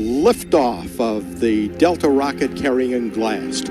Liftoff of the Delta rocket carrying Glast.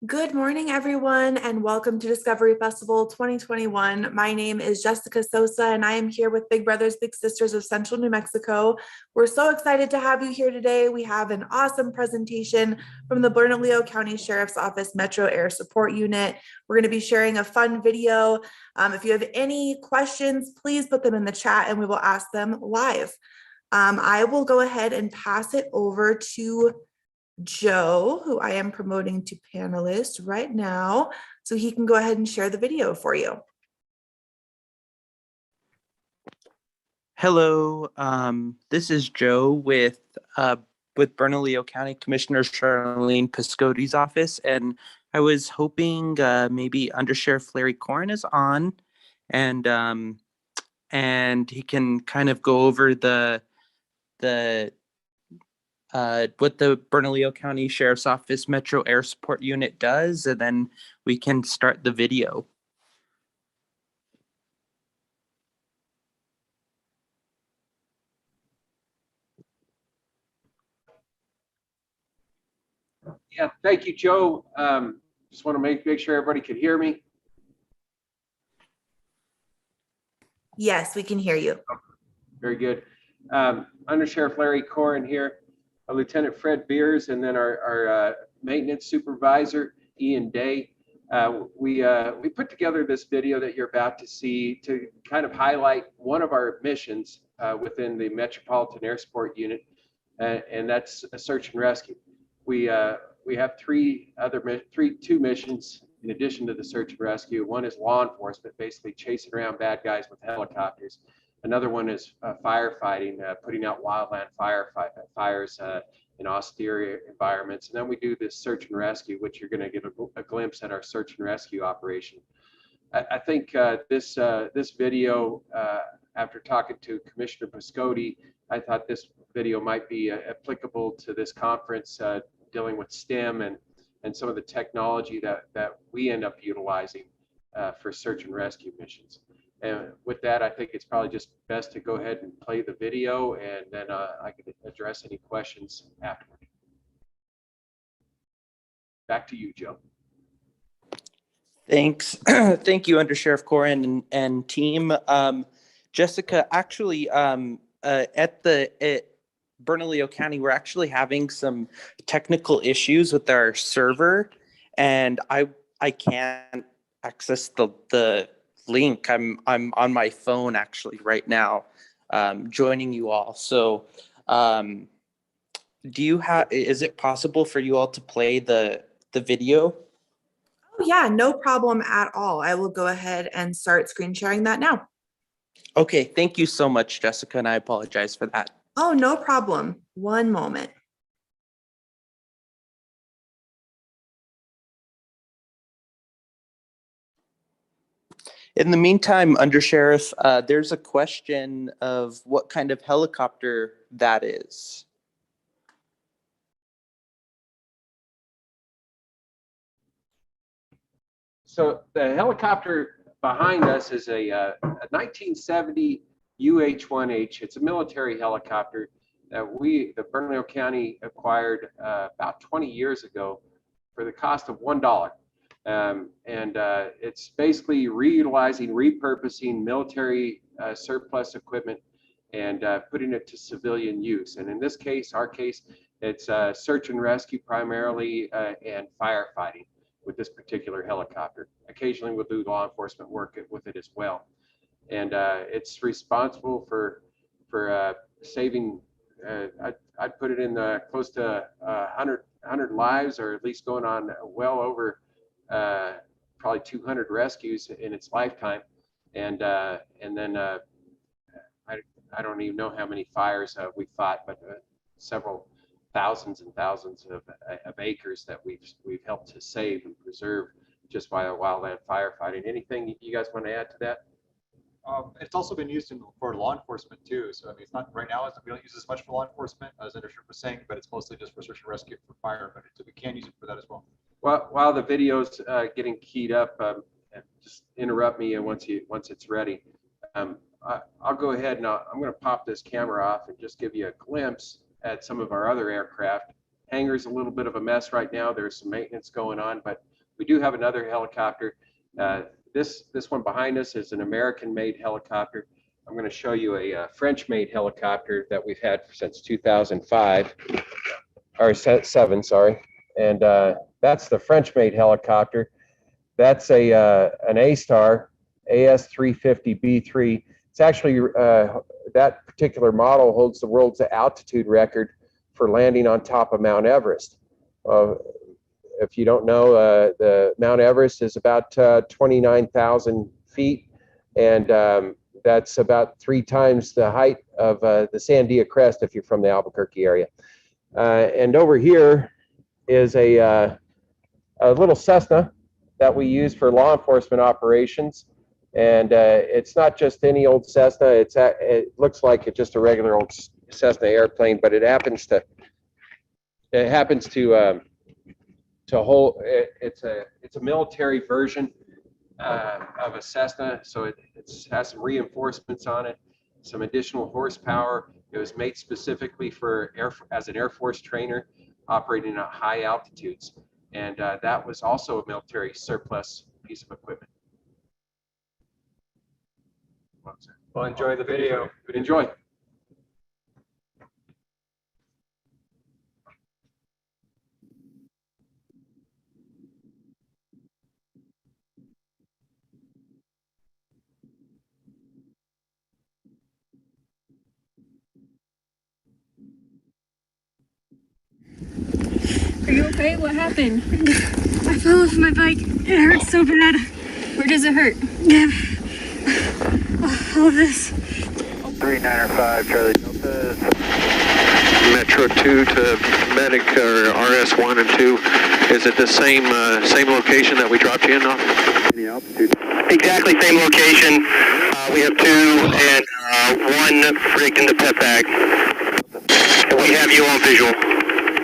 Good morning, everyone, and welcome to Discovery Festival 2021. My name is Jessica Sosa, and I am here with Big Brothers Big Sisters of Central New Mexico. We're so excited to have you here today. We have an awesome presentation from the Bernalillo County Sheriff's Office Metro Air Support Unit. We're going to be sharing a fun video. If you have any questions, please put them in the chat and we will ask them live. I will go ahead and pass it over to Joe, who I am promoting to panelist right now, so he can go ahead and share the video for you. Hello, this is Joe with Bernalillo County Commissioner Charlene Piscotty's office, and I was hoping maybe Undersheriff Larry Corrin is on, and he can kind of go over what the Bernalillo County Sheriff's Office Metro Air Support Unit does, and then we can start the video. Yeah, thank you, Joe. Just want to make sure everybody can hear me. Yes, we can hear you. Very good. Under Sheriff Larry Corrin here, Lieutenant Fred Beers, and then our maintenance supervisor, Ian Day. We put together this video that you're about to see to kind of highlight one of our missions within the Metropolitan Air Support Unit, and that's a search and rescue. We have two missions in addition to the search and rescue. One is law enforcement, basically chasing around bad guys with helicopters. Another one is firefighting, putting out wildland fires in austere environments. And then we do this search and rescue, which you're going to get a glimpse at our search and rescue operation. I think this video, after talking to Commissioner Piscotty, I thought this video might be applicable to this conference dealing with STEM and some of the technology that we end up utilizing for search and rescue missions. And with that, I think it's probably just best to go ahead and play the video, and then I can address any questions afterward. Back to you, Joe. Thanks. Thank you, Undersheriff Corrin and team. Jessica, actually, at Bernalillo County, we're actually having some technical issues with our server, and I can't access the link. I'm on my phone actually right now, joining you all. So is it possible for you all to play the video? Oh yeah, no problem at all. I will go ahead and start screen sharing that now. Okay, thank you so much, Jessica, and I apologize for that. Oh, no problem. One moment. In the meantime, Undersheriff, there's a question of what kind of helicopter that is. So the helicopter behind us is a 1970 UH-1H. It's a military helicopter that the Bernalillo County acquired about 20 years ago for the cost of $1. It's basically repurposing military surplus equipment and putting it to civilian use. And in this case, our case, it's search and rescue primarily and firefighting with this particular helicopter. Occasionally we'll do law enforcement work with it as well. And it's responsible for saving, I'd put it in close to 100 lives, or at least going on well over probably 200 rescues in its lifetime. And then I don't even know how many fires we fought, but several thousands and thousands of acres that we've helped to save and preserve just by wildland firefighting. Anything you guys want to add to that? It's also been used for law enforcement too. So I mean, it's not right now. We don't use it as much for law enforcement as Undersheriff was saying, but it's mostly just for search and rescue for fire. But we can use it for that as well. Well, while the video's getting keyed up, just interrupt me once it's ready. I'll go ahead and I'm going to pop this camera off and just give you a glimpse at some of our other aircraft. Hangar's a little bit of a mess right now. There's some maintenance going on, but we do have another helicopter. This one behind us is an American-made helicopter. I'm going to show you a French-made helicopter that we've had since 2005, or 7, sorry. And that's the French-made helicopter. That's an A-Star AS350B3. It's actually that particular model holds the world's altitude record for landing on top of Mount Everest. If you don't know, the Mount Everest is about 29,000 feet, and that's about 3 times the height of the Sandia Crest if you're from the Albuquerque area. And over here is a little Cessna that we use for law enforcement operations. And it's not just any old Cessna. It looks like it's just a regular old Cessna airplane, but it happens to hold. It's a military version of a Cessna, so it has some reinforcements on it, some additional horsepower. It was made specifically as an Air Force trainer operating at high altitudes, and that was also a military surplus piece of equipment. Well, enjoy the video. Enjoy. Are you okay? What happened? I fell off my bike. It hurts so bad. Where does it hurt? Yeah. All of this. 3905 Charlie Delta. Metro 2 to Medic or RS1 and 2. Is it the same location that we dropped you in off? Any altitude? Exactly same location. We have 2 and 1 rigged in the pet bag. And we have you on visual.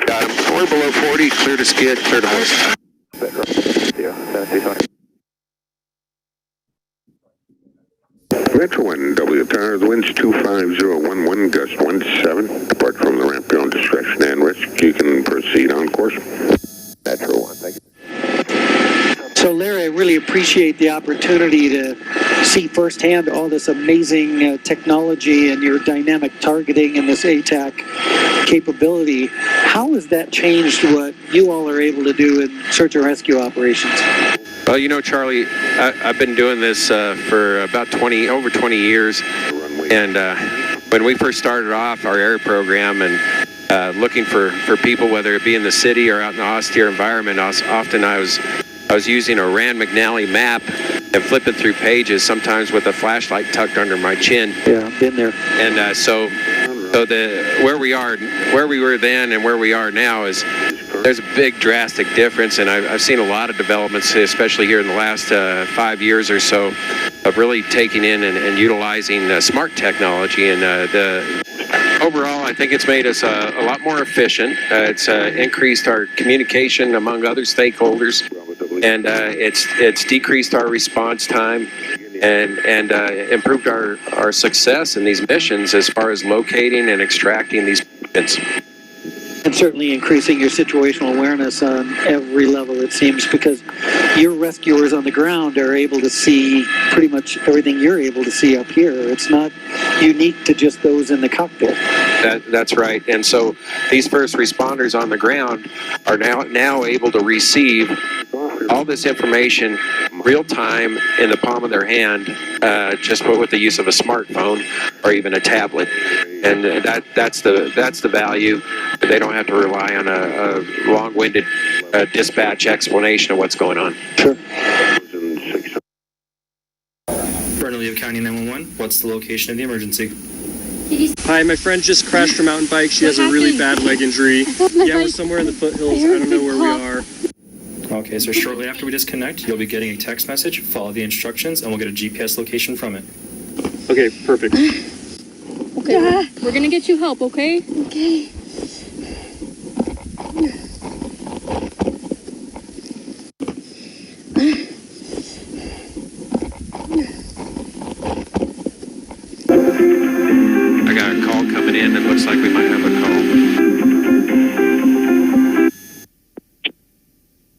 Got him. We're below 40, clear to skid, clear to horse. Metro 1, W Towers, winds 25011, gust 17. Depart from the ramp beyond discretion and risk. You can proceed on course. Metro 1, thank you. So Larry, I really appreciate the opportunity to see firsthand all this amazing technology and your dynamic targeting and this ATAC capability. How has that changed what you all are able to do in search and rescue operations? Well, you know, Charlie, I've been doing this for about over 20 years. And when we first started off our air program, and looking for people, whether it be in the city or out in the austere environment. Often I was using a Rand McNally map and flipping through pages, sometimes with a flashlight tucked under my chin. Yeah, been there. And so where we were then and where we are now there's a big drastic difference, and I've seen a lot of developments, especially here in the last 5 years or so, of really taking in and utilizing smart technology. And overall, I think it's made us a lot more efficient. It's increased our communication among other stakeholders, and it's decreased our response time and improved our success in these missions as far as locating and extracting these patients. And certainly increasing your situational awareness on every level, it seems, because your rescuers on the ground are able to see pretty much everything you're able to see up here. It's not unique to just those in the cockpit. That's right. And so these first responders on the ground are now able to receive all this information real time in the palm of their hand, just with the use of a smartphone or even a tablet. And that's the value. They don't have to rely on a long-winded dispatch explanation of what's going on. Sure. Bernalillo County 911, what's the location of the emergency? Hi, my friend just crashed her mountain bike. She has a really bad leg injury. Yeah, we're somewhere in the foothills. I don't know where we are. Okay, so shortly after we disconnect, you'll be getting a text message. Follow the instructions, and we'll get a GPS location from it. Okay, perfect. Okay, we're gonna get you help, okay? Okay. I got a call coming in. It looks like we might have a call.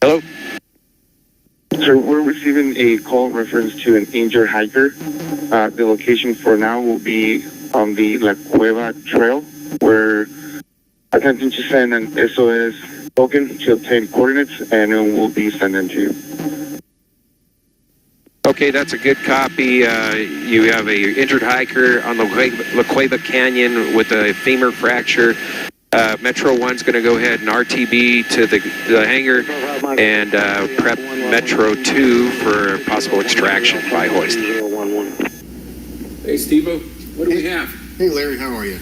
Hello? Sir, we're receiving a call in reference to an injured hiker. The location for now will be on the La Cueva Trail, where attempting to send an SOS token to obtain coordinates, and it will be sent in to you. Okay, that's a good copy. You have a injured hiker on La Cueva Canyon with a femur fracture. Metro 1's going to go ahead and RTB to the hangar and prep Metro 2 for possible extraction by hoist. Hey, Steve-O, what do we have? Hey, Larry, how are you?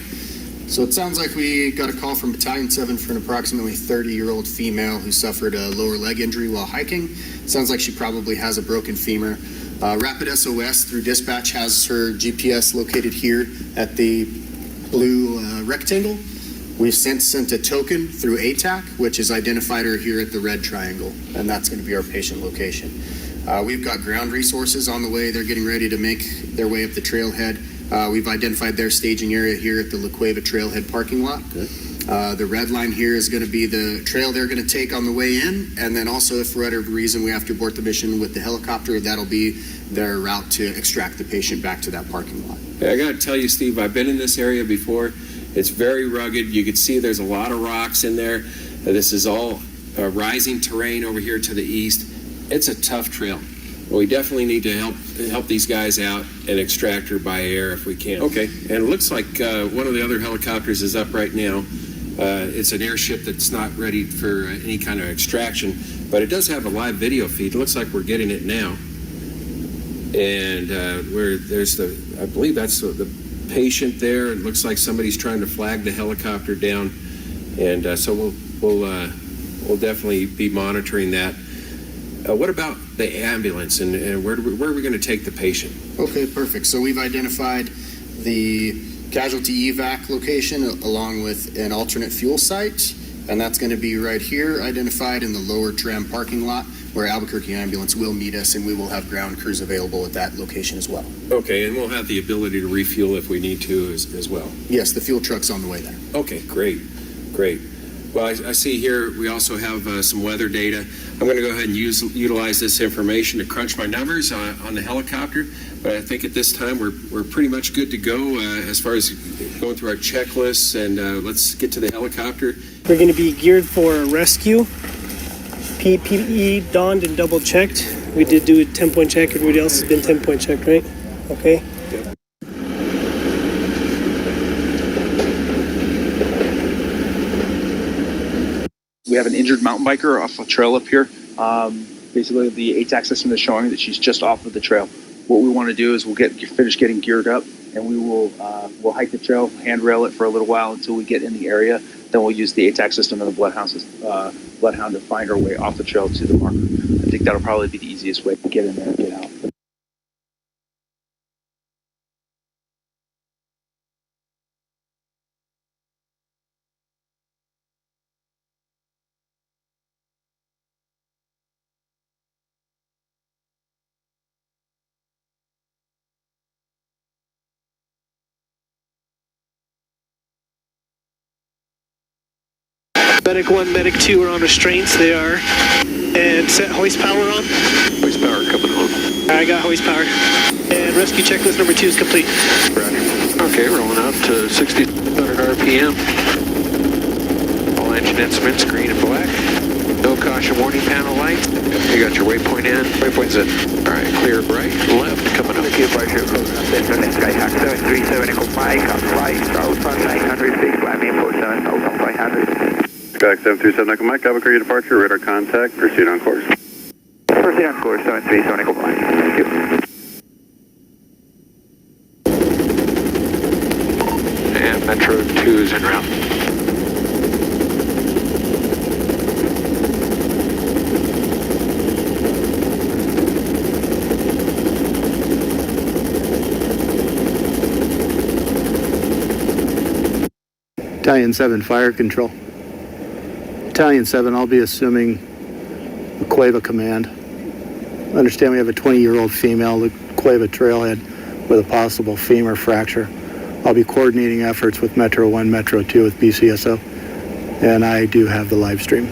So it sounds like we got a call from Battalion 7 for an approximately 30-year-old female who suffered a lower leg injury while hiking. Sounds like she probably has a broken femur. Rapid SOS through dispatch has her GPS located here at the blue rectangle. We've since sent a token through Atac, which has identified her here at the red triangle, and that's going to be our patient location. We've got ground resources on the way. They're getting ready to make their way up the trailhead. We've identified their staging area here at the La Cueva Trailhead parking lot. The red line here is going to be the trail they're going to take on the way in, and then also if for whatever reason we have to abort the mission with the helicopter, that'll be their route to extract the patient back to that parking lot. I got to tell you, Steve, I've been in this area before. It's very rugged. You can see there's a lot of rocks in there. This is all rising terrain over here to the east. It's a tough trail. We definitely need to help these guys out and extract her by air if we can. Okay, and it looks like one of the other helicopters is up right now. It's an airship that's not ready for any kind of extraction, but it does have a live video feed. It looks like we're getting it now. And where there's I believe that's the patient there. It looks like somebody's trying to flag the helicopter down, and so we'll definitely be monitoring that. What about the ambulance, and where are we going to take the patient? Okay, perfect. So we've identified the casualty evac location along with an alternate fuel site, and that's going to be right here identified in the lower tram parking lot where Albuquerque Ambulance will meet us, and we will have ground crews available at that location as well. Okay, and we'll have the ability to refuel if we need to as well. Yes, the fuel truck's on the way there. Okay, great. Well, I see here we also have some weather data. I'm going to go ahead and utilize this information to crunch my numbers on the helicopter, but I think at this time we're pretty much good to go as far as going through our checklists, and let's get to the helicopter. We're going to be geared for a rescue. PPE donned and double checked. We did do a 10-point check. Everybody else has been 10-point checked, right? Okay. have an injured mountain biker off a trail up here. Basically, the Atac system is showing that she's just off of the trail. What we want to do is we'll finish getting geared up, and we will we'll hike the trail, handrail it for a little while until we get in the area. Then we'll use the Atac system and the bloodhound to find our way off the trail to the marker. I think that'll probably be the easiest way to get in there and get out. Medic 1, Medic 2 are on restraints. They are. And set hoist power on. Hoist power coming on. I got hoist power. And rescue checklist number 2 is complete. Okay, rolling out to 6,600 RPM. All engine instruments green and black. No caution warning panel lights. You got your waypoint in. Waypoint's in. All right, clear right, left, coming up. Skyhawk 737 Echo Mike on flight southbound 900 feet, climbing for 7,500. Skyhawk 737 Echo Mike, Albuquerque departure, radar contact, proceed on course. Proceed on course, 737 Echo Mike. Thank you. And Metro 2 is en route. Battalion 7, fire control. Battalion 7, I'll be assuming the Cueva command. Understand we have a 20-year-old female, the Cueva trailhead, with a possible femur fracture. I'll be coordinating efforts with Metro 1, Metro 2 with BCSO, and I do have the live stream.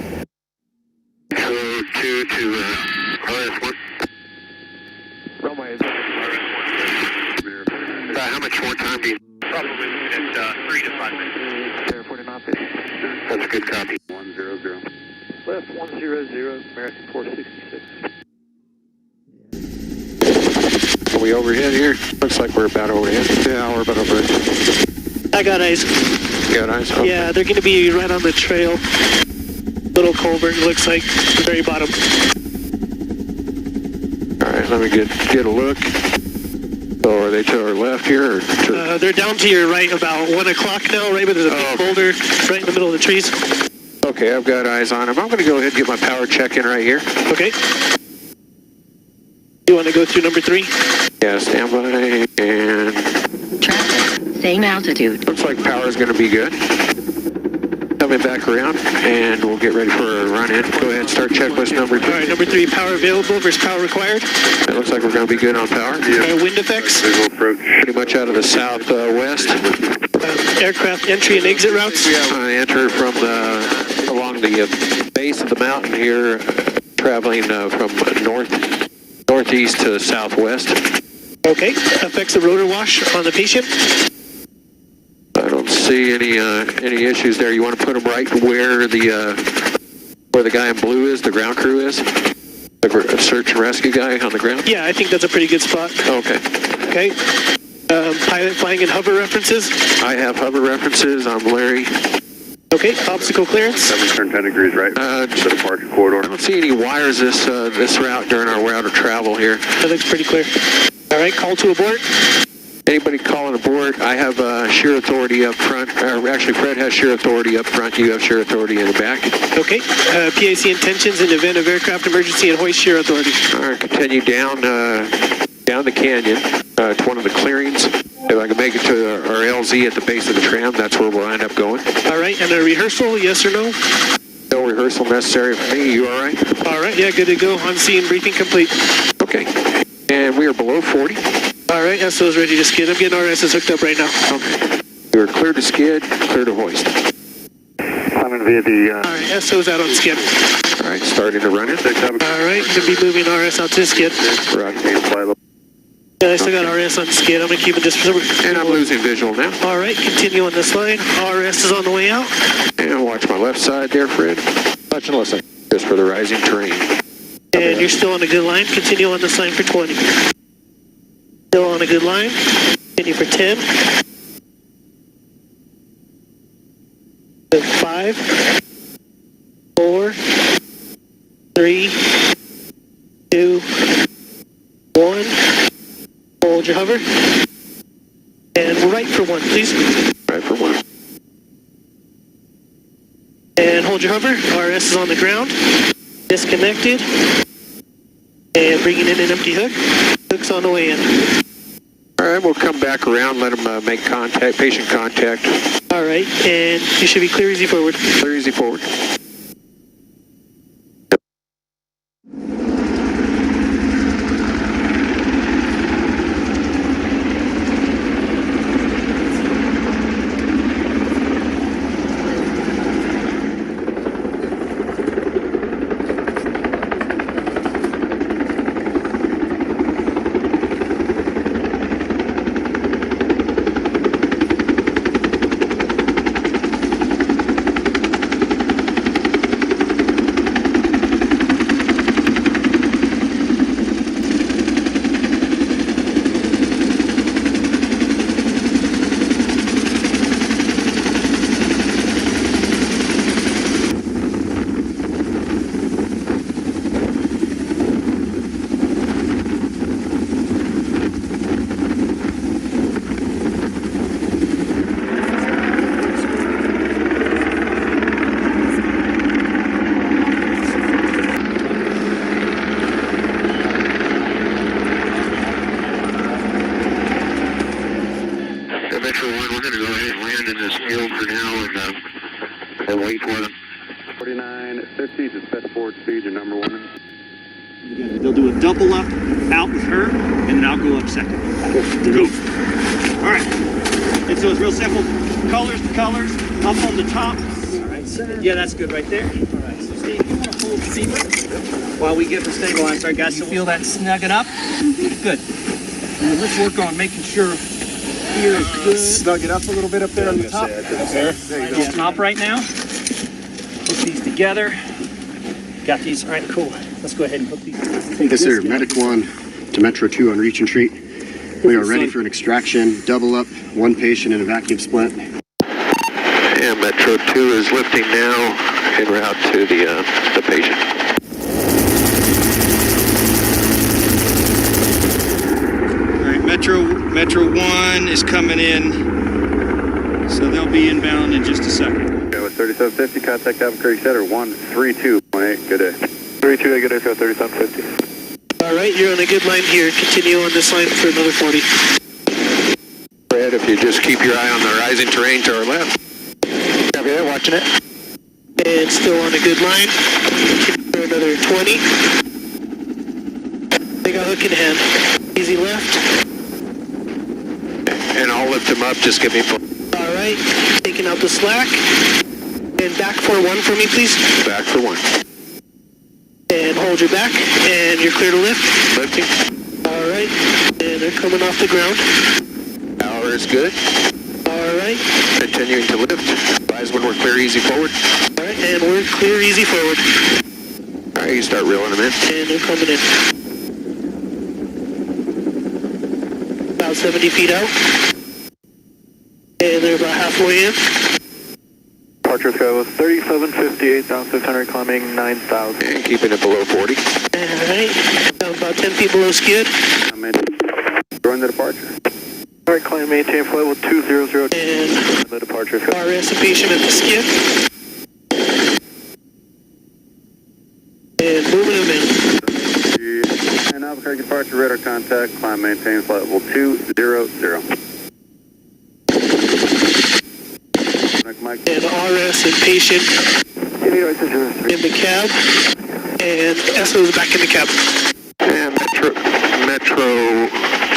Metro 2 to RS1. Runway. How much more time do you? Probably at 3 to 5 minutes. Air 40 knots. That's a good copy. 100. Left 100, American 466. Are we overhead here? Looks like we're about overhead. Yeah, we're about overhead. I got eyes. Got eyes? Okay. Yeah, they're going to be right on the trail. Little culvert, looks like, the very bottom. All right, let me get a look. So are they to our left here? Or to... They're down to your right about 1 o'clock now, right? But there's a big boulder right in the middle of the trees. Okay, I've got eyes on them. I'm going to go ahead and get my power check in right here. Okay. You want to go through number 3? Yeah, stand by and... Traffic, same altitude. Looks like power is going to be good. Coming back around, and we'll get ready for a run-in. Go ahead and start checklist number 2. All right, number 3, power available versus power required. It looks like we're going to be good on power. Wind effects. Pretty much out of the southwest. Aircraft entry and exit routes. Enter from along the base of the mountain here, traveling from northeast to southwest. Okay, affects the rotor wash on the patient. I don't see any issues there. You want to put them right where the guy in blue is, the ground crew is? The search and rescue guy on the ground? Yeah, I think that's a pretty good spot. Okay. Okay. Pilot flying in hover references. I have hover references. I'm Larry. Okay, obstacle clearance. 7 turn 10 degrees right. The departure corridor. I don't see any wires this route during our route of travel here. That looks pretty clear. All right, call to abort. Anybody calling aboard? I have shear authority up front. Actually, Fred has shear authority up front. You have shear authority in the back. Okay. PAC intentions in event of aircraft emergency and hoist shear authority. All right, continue down the canyon to one of the clearings. If I can make it to our LZ at the base of the tram, that's where we'll end up going. All right, and a rehearsal, yes or no? No rehearsal necessary for me. You all right? All right, yeah, good to go. On scene, briefing complete. Okay. And we are below 40. All right, SO is ready to skid. I'm getting RSs hooked up right now. Okay. We're clear to skid, clear to hoist. Climbing via the... All right, SO's out on skid. All right, starting to run it. All right, going to be moving RS out to skid. Yeah, I still got RS on skid. I'm going to keep it just for... And I'm losing visual now. All right, continue on this line. RS is on the way out. And watch my left side there, Fred. Watch and listen. Just for the rising terrain. And you're still on a good line. Continue on this line for 20. Still on a good line. Continue for 10. 5. 4, 3, 2, 1. Hold your hover. And right for 1, please. Right for 1. And hold your hover. RS is on the ground. Disconnected. And bringing in an empty hook. Hook's on the way in. All right, we'll come back around, let them make contact, patient contact. All right, and you should be clear easy forward. Clear easy forward. Metro 1, we're going to go ahead and land in this field for now and wait for them. 4950, dispatch forward speed, your number 1. They'll do a double up, out with her, and then I'll go up second. Go. All right. And so it's real simple. Colors to colors, up on the top. All right, center. Yeah, that's good right there. All right, so Steve, you want to hold fever while we get the stabilized. All right, guys, so feel that snugging up? Good. And let's work on making sure here is good. Snug it up a little bit up there on the top. There you go. Top right now. Hook these together. Got these. All right, cool. Let's go ahead and hook these. Yes, sir. Medic 1 to Metro 2 on reach and treat. We are ready for an extraction, double up, 1 patient in a vacuum splint. And Metro 2 is lifting now en route to the patient. All right, Metro 1 is coming in, so they'll be inbound in just a second. Go with 3750, contact Albuquerque Center 13218. Good day. 32, good day, go 3750. All right, you're on a good line here. Continue on this line for another 40. Fred, if you just keep your eye on the rising terrain to our left. Copy that, watching it. And still on a good line. For another 20. They got hook in hand. Easy left. And I'll lift him up, just give me... All right, taking out the slack. And back for 1 for me, please. Back for 1. And hold your back, and you're clear to lift. Lifting. All right, and they're coming off the ground. Power is good. All right. Continuing to lift. Advise when we're clear, easy forward. All right, and we're clear, easy forward. All right, you start reeling them in. And they're coming in. About 70 feet out. And they're about halfway in. Departure sky was 3750, 8,600, climbing 9,000. And keeping it below 40. All right, down about 10 feet below skid. Join the departure. All right, climb, maintain flight level 200. And the departure sky. RS patient at the skid. And moving them in. And Albuquerque departure, radar contact, climb, maintain flight level 200. And RS and patient in the cab, and SO is back in the cab. And Metro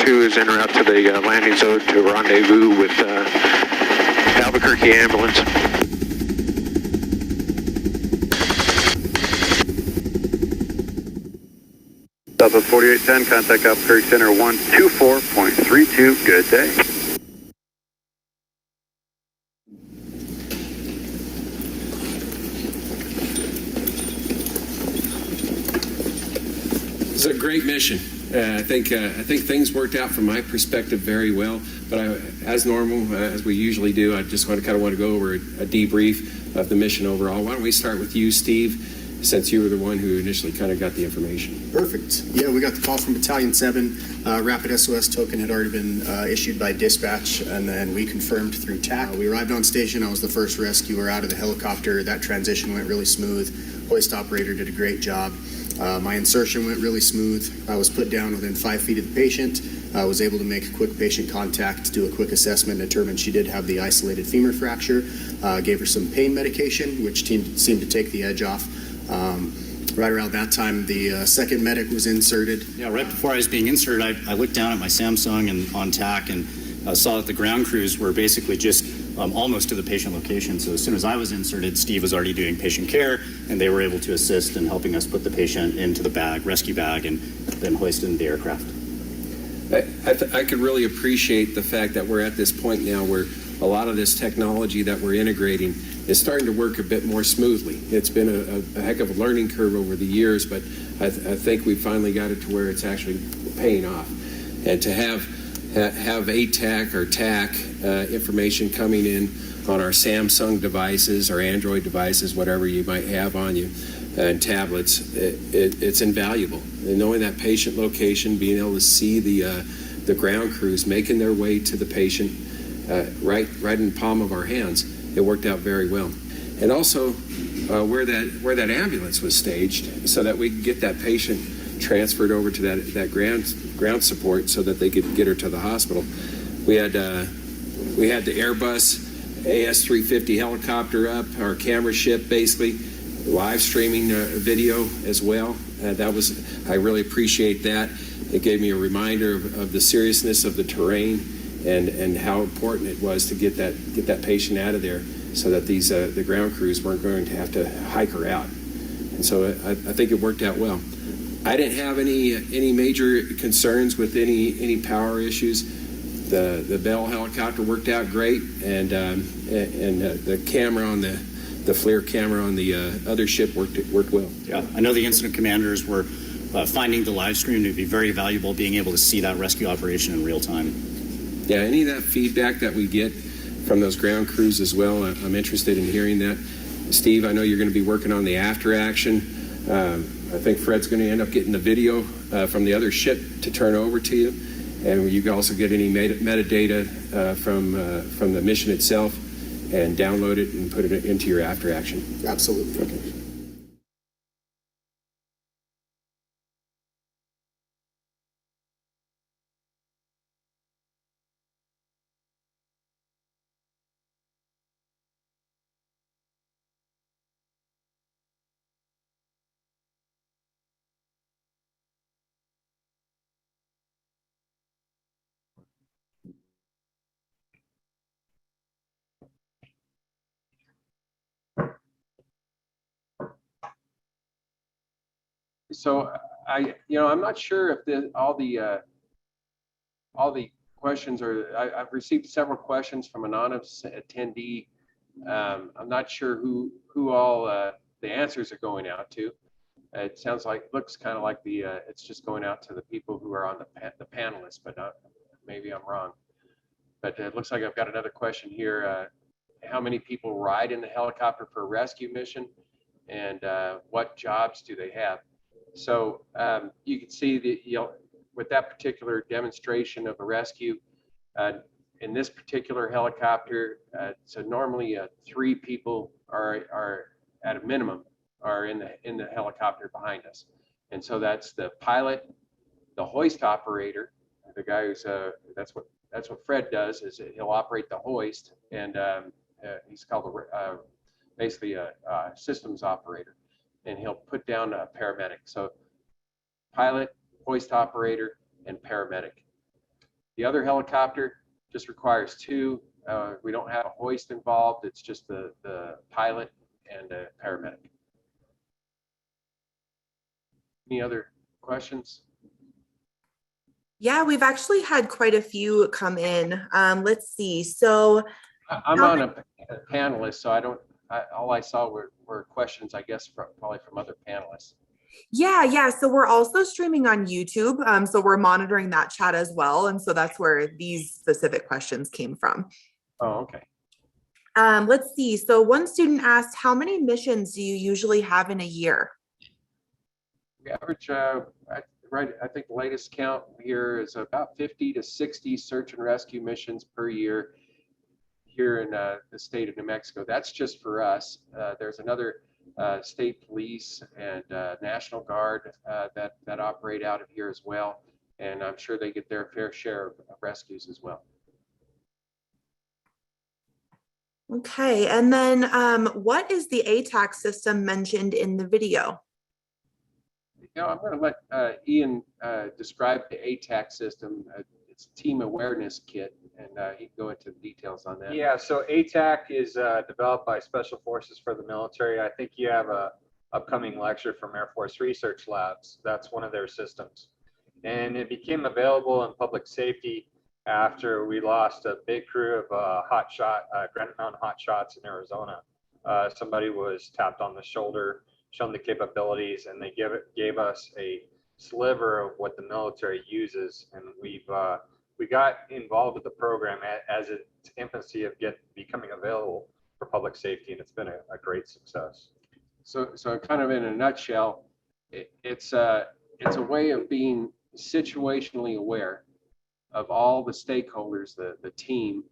2 is en route to the landing zone to rendezvous with Albuquerque ambulance. Southwest 4810, contact Albuquerque Center 124.32. Good day. It's a great mission. I think things worked out from my perspective very well. But as normal, as we usually do, I just want to go over a debrief. of the mission overall. Why don't we start with you, Steve, since you were the one who initially kind of got the information. Perfect. Yeah, we got the call from Battalion 7. Rapid SOS token had already been issued by dispatch, and then we confirmed through TAC. We arrived on station. I was the first rescuer out of the helicopter. That transition went really smooth. Hoist operator did a great job. My insertion went really smooth. I was put down within 5 feet of the patient. I was able to make quick patient contact, do a quick assessment, determine she did have the isolated femur fracture. Gave her some pain medication, which seemed to take the edge off. Right around that time, the second medic was inserted. Yeah, right before I was being inserted, I looked down at my Samsung and on TAC and saw that the ground crews were basically just almost to the patient location. So as soon as I was inserted, Steve was already doing patient care, and they were able to assist in helping us put the patient into the bag, rescue bag, and then hoist into the aircraft. I could really appreciate the fact that we're at this point now where a lot of this technology that we're integrating is starting to work a bit more smoothly. It's been a heck of a learning curve over the years, but I think we finally got it to where it's actually paying off. And to have ATAC or TAC information coming in on our Samsung devices or Android devices, whatever you might have on you, and tablets, it's invaluable. And knowing that patient location, being able to see the ground crews making their way to the patient right in the palm of our hands, it worked out very well. And also where that ambulance was staged, so that we could get that patient transferred over to that ground support, so that they could get her to the hospital. We had the Airbus AS-350 helicopter up, our camera ship basically, live streaming video as well. I really appreciate that. It gave me a reminder of the seriousness of the terrain and how important it was to get that patient out of there, so that the ground crews weren't going to have to hike her out. And so I think it worked out well. I didn't have any major concerns with any power issues. The Bell helicopter worked out great, and the camera on the FLIR camera on the other ship worked well. Yeah, I know the incident commanders were finding the live stream to be very valuable, being able to see that rescue operation in real time. Yeah, any of that feedback that we get from those ground crews as well, I'm interested in hearing that. Steve, I know you're going to be working on the after action. I think Fred's going to end up getting the video from the other ship to turn over to you, and you can also get any metadata from the mission itself and download it and put it into your after action. Absolutely. Okay. So I'm not sure if all the questions are. I've received several questions from anonymous attendee. I'm not sure who all the answers are going out to. It looks kind of like it's just going out to the people who are on the panelists, but maybe I'm wrong. But it looks like I've got another question here. How many people ride in the helicopter for a rescue mission, and what jobs do they have? So you can see that with that particular demonstration of a rescue, in this particular helicopter, so normally 3 people are at a minimum are in the helicopter behind us, and so that's the pilot, the hoist operator, the guy who's that's what Fred does, is he'll operate the hoist, and he's called basically a systems operator, and he'll put down a paramedic. So pilot, hoist operator, and paramedic. The other helicopter just requires 2. We don't have a hoist involved. It's just the pilot and a paramedic. Any other questions? Yeah, we've actually had quite a few come in. Let's see. So I'm on a panelist, so all I saw were questions, I guess, probably from other panelists. Yeah. So we're also streaming on YouTube. So we're monitoring that chat as well. And so that's where these specific questions came from. Oh, okay. Let's see. So one student asked, how many missions do you usually have in a year? We average, I think the latest count here is about 50 to 60 search and rescue missions per year here in the state of New Mexico. That's just for us. There's another state police and National Guard that operate out of here as well. And I'm sure they get their fair share of rescues as well. Okay, and then what is the Atac system mentioned in the video? I'm going to let Ian describe the Atac system. It's a team awareness kit, and he can go into the details on that. Yeah, so Atac is developed by Special Forces for the military. I think you have a upcoming lecture from Air Force Research Labs. That's one of their systems. And it became available in public safety after we lost a big crew of Granite Mountain hot shots in Arizona. Somebody was tapped on the shoulder, shown the capabilities, and they gave us a sliver of what the military uses, and we got involved with the program as its infancy of becoming available for public safety, and it's been a great success. So kind of in a nutshell, it's a way of being situationally aware of all the stakeholders, the team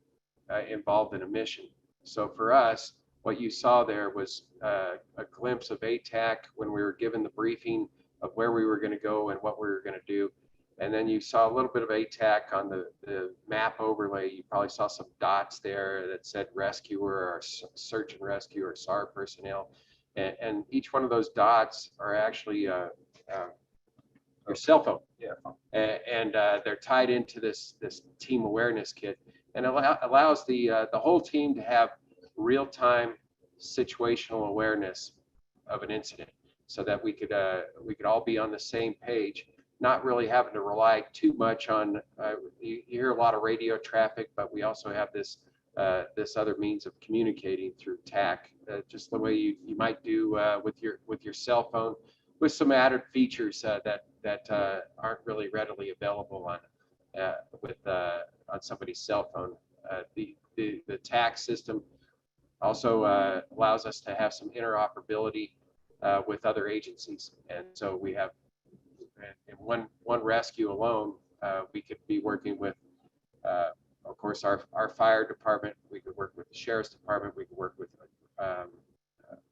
involved in a mission. So for us, what you saw there was a glimpse of Atac when we were given the briefing of where we were going to go and what we were going to do. And then you saw a little bit of Atac on the map overlay. You probably saw some dots there that said rescuer or search and rescue or SAR personnel. And each one of those dots are actually your cell phone. Yeah. And they're tied into this team awareness kit, and allows the whole team to have real-time situational awareness of an incident, so that we could all be on the same page, not really having to rely too much on. You hear a lot of radio traffic, but we also have this other means of communicating through TAC, just the way you might do with your cell phone, with some added features that aren't really readily available on somebody's cell phone. The TAC system also allows us to have some interoperability with other agencies, and so we have in one rescue alone, we could be working with, of course, our fire department. We could work with the sheriff's department. We could work with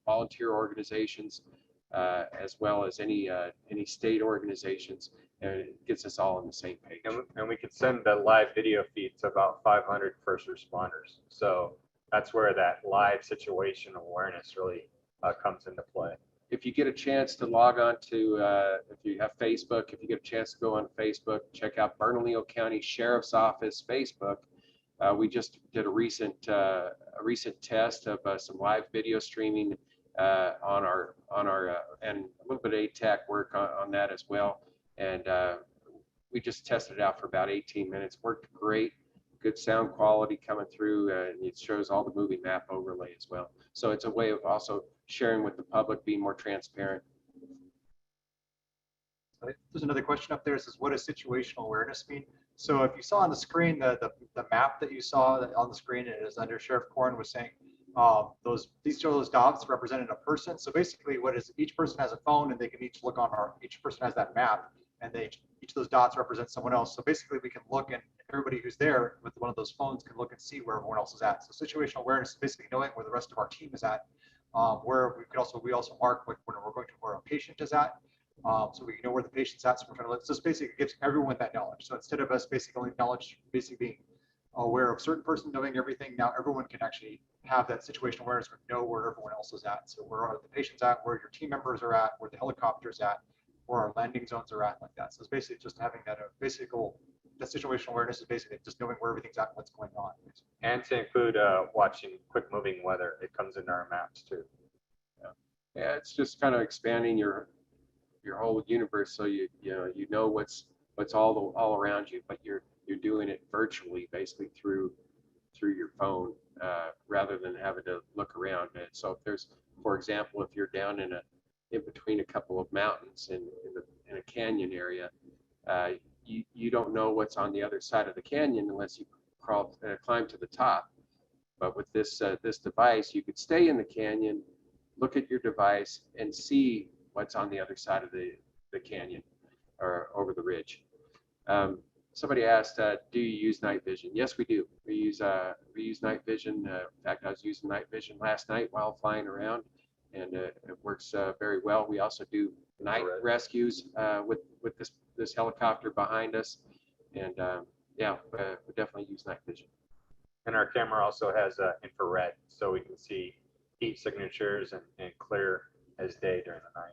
volunteer organizations, as well as any state organizations, and it gets us all on the same page. And we could send the live video feed to about 500 first responders. So that's where that live situational awareness really comes into play. If you get a chance to log on to, if you have Facebook, if you get a chance to go on Facebook, check out Bernalillo County Sheriff's Office Facebook. We just did a recent test of some live video streaming on our and a little bit of Atac work on that as well. And we just tested it out for about 18 minutes. Worked great. Good sound quality coming through, and it shows all the movie map overlay as well. So it's a way of also sharing with the public, being more transparent. There's another question up there. It says, what does situational awareness mean? So if you saw on the screen, the map that you saw on the screen, it is under Sheriff Corn was saying, these are those dots represented a person. So basically what is, each person has a phone, and they can each look on each person has that map, and each of those dots represent someone else. So basically we can look, and everybody who's there with one of those phones can look and see where everyone else is at. So situational awareness is basically knowing where the rest of our team is at, where we also mark when we're going to where a patient is at. So we know where the patient's at. So we're trying to so this basically gives everyone that knowledge. So instead of us basically only being aware of a certain person knowing everything, now everyone can actually have that situational awareness or know where everyone else is at. So where are the patients at, where your team members are at, where the helicopter's at, where our landing zones are at, like that. So it's basically just having that that situational awareness is basically just knowing where everything's at and what's going on. And to include watching quick moving weather, it comes into our maps too. Yeah, it's just kind of expanding your whole universe, so you know what's all around you, but you're doing it virtually, basically through your phone, rather than having to look around. And so if there's, for example, if you're down in between a couple of mountains in a canyon area, you don't know what's on the other side of the canyon unless you climb to the top. But with this this device, you could stay in the canyon, look at your device, and see what's on the other side of the canyon or over the ridge. Somebody asked, do you use night vision? Yes, we do. We use night vision. In fact, I was using night vision last night while flying around, and it works very well. We also do night rescues with this helicopter behind us, and yeah, we definitely use night vision. And our camera also has infrared, so we can see heat signatures and clear as day during the night.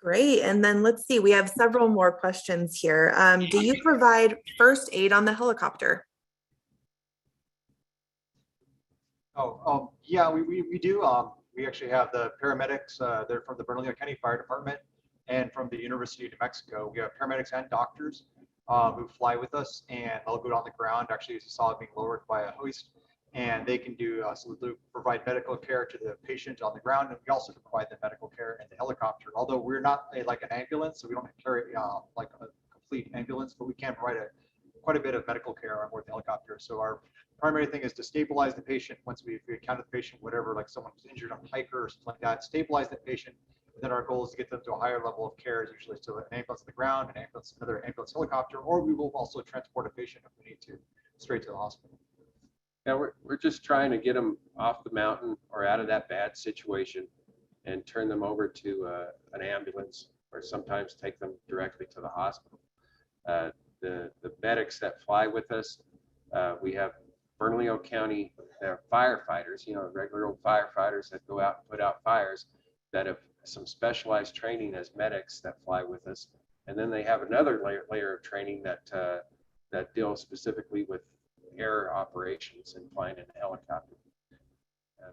Great. And then let's see, we have several more questions here. Do you provide first aid on the helicopter? Yeah, we do. We actually have the paramedics. They're from the Bernalillo County Fire Department and from the University of New Mexico. We have paramedics and doctors who fly with us, and they'll go on the ground. Actually, as you saw, it being lowered by a hoist, and they can do so they provide medical care to the patient on the ground, and we also provide the medical care in the helicopter. Although we're not like an ambulance, so we don't carry like a complete ambulance, but we can provide quite a bit of medical care on board the helicopter. So our primary thing is to stabilize the patient. Once we encounter the patient, whatever, like someone who's injured on a hiker or something like that, stabilize that patient. And then our goal is to get them to a higher level of care, usually to an ambulance on the ground, another ambulance helicopter, or we will also transport a patient if we need to straight to the hospital. Yeah, we're just trying to get them off the mountain or out of that bad situation and turn them over to an ambulance, or sometimes take them directly to the hospital. The medics that fly with us, we have Bernalillo County firefighters, regular old firefighters that go out and put out fires, that have some specialized training as medics that fly with us. And then they have another layer of training that deals specifically with air operations and flying in a helicopter.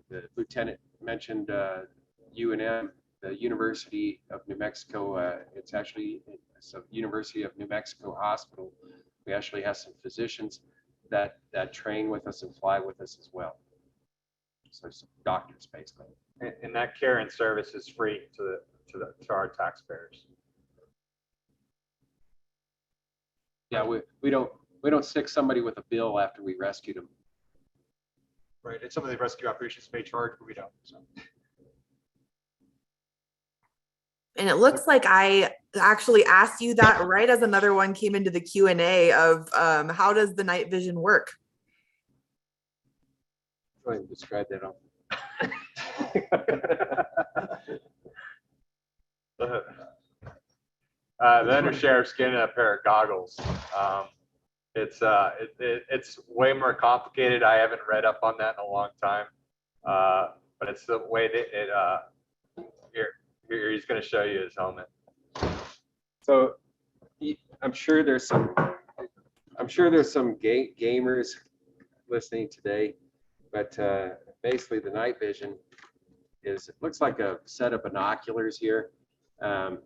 The lieutenant mentioned UNM, the University of New Mexico. It's actually a University of New Mexico hospital. We actually have some physicians that train with us and fly with us as well. So some doctors, basically. And that care and service is free to our taxpayers. Yeah, we don't stick somebody with a bill after we rescued them. Right, and some of the rescue operations may charge, but we don't. So. And it looks like I actually asked you that right as another one came into the Q&A of how does the night vision work? Go ahead and describe that. The undersheriff's getting a pair of goggles. It's way more complicated. I haven't read up on that in a long time, but it's the way that here he's going to show you his helmet. So I'm sure there's some gamers listening today, but basically the night vision it looks like a set of binoculars here, and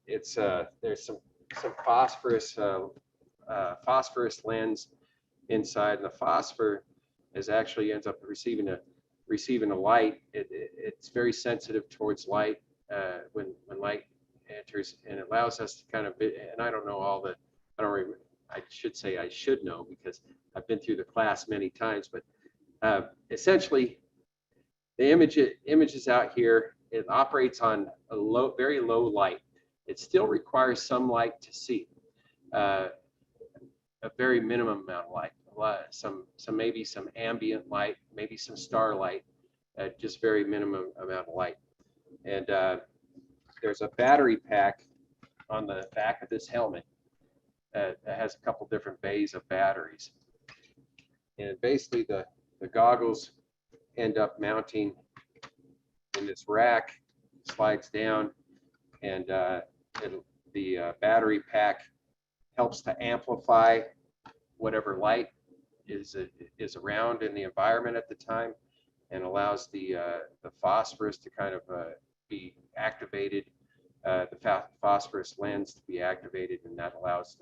it's there's some phosphorus lens inside, and the phosphor actually ends up receiving a light. It's very sensitive towards light when light enters, and it allows us to kind of, and I don't know all the, I should say I should know because I've been through the class many times, but essentially the images out here, it operates on a very low light. It still requires some light to see, a very minimum amount of light, maybe some ambient light, maybe some starlight, just very minimum amount of light. And there's a battery pack on the back of this helmet that has a couple different bays of batteries. And basically the goggles end up mounting in this rack, slides down, and the battery pack helps to amplify whatever light is around in the environment at the time, and allows the phosphorus to kind of be activated, the phosphorus lens to be activated, and that allows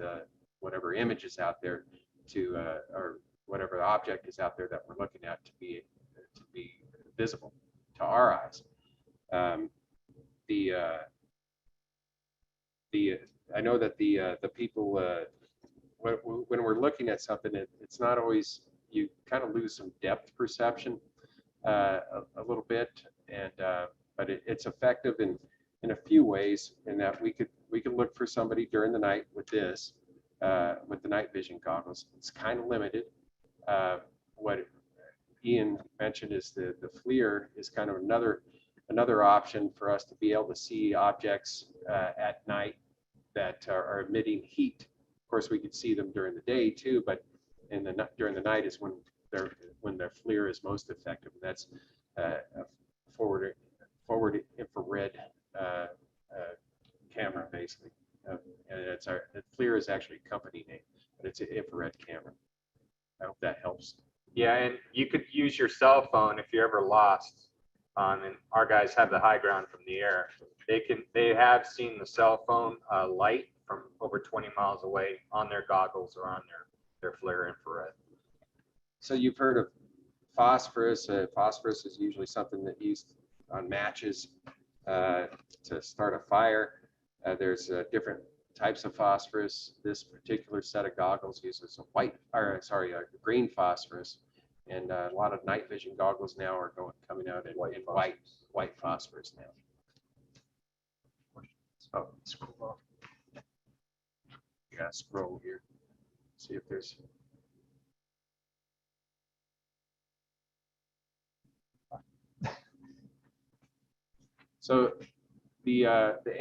whatever image is out there to, or whatever object is out there that we're looking at to be visible to our eyes. I know that the people when we're looking at something, it's not always, you kind of lose some depth perception a little bit, and but it's effective in a few ways, in that we could look for somebody during the night with this, with the night vision goggles. It's kind of limited. What Ian mentioned is the FLIR is kind of another option for us to be able to see objects at night that are emitting heat. Of course, we could see them during the day too, but during the night is when their FLIR is most effective. And that's a forward infrared camera, basically. And the FLIR is actually a company name, but it's an infrared camera. I hope that helps. Yeah, and you could use your cell phone if you're ever lost. And our guys have the high ground from the air. They have seen the cell phone light from over 20 miles away on their goggles or on their FLIR infrared. So you've heard of phosphorus. Phosphorus is usually something that used on matches to start a fire. There's different types of phosphorus. This particular set of goggles uses a green phosphorus, and a lot of night vision goggles now are coming out in white phosphorus now. Oh, scroll off. Yeah, scroll here. See if there's. So the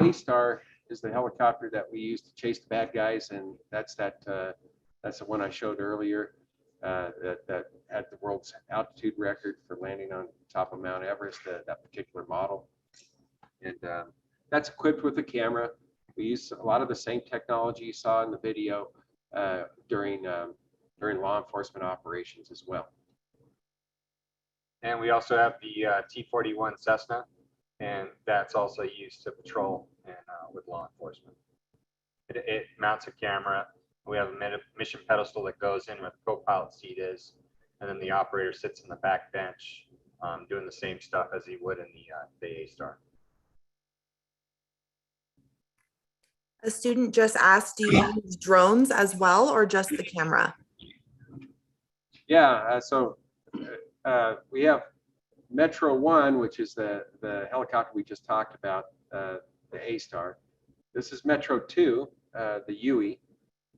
A-Star is the helicopter that we use to chase the bad guys, and that's the one I showed earlier that had the world's altitude record for landing on top of Mount Everest. That particular model, and that's equipped with a camera. We use a lot of the same technology you saw in the video during law enforcement operations as well. And we also have the T-41 Cessna, and that's also used to patrol and with law enforcement. It mounts a camera. We have a mission pedestal that goes in where the co-pilot seat is, and then the operator sits in the back bench doing the same stuff as he would in the A-Star. A student just asked, do you use drones as well or just the camera? Yeah, so we have Metro 1, which is the helicopter we just talked about, the A-Star. This is Metro 2, the Huey,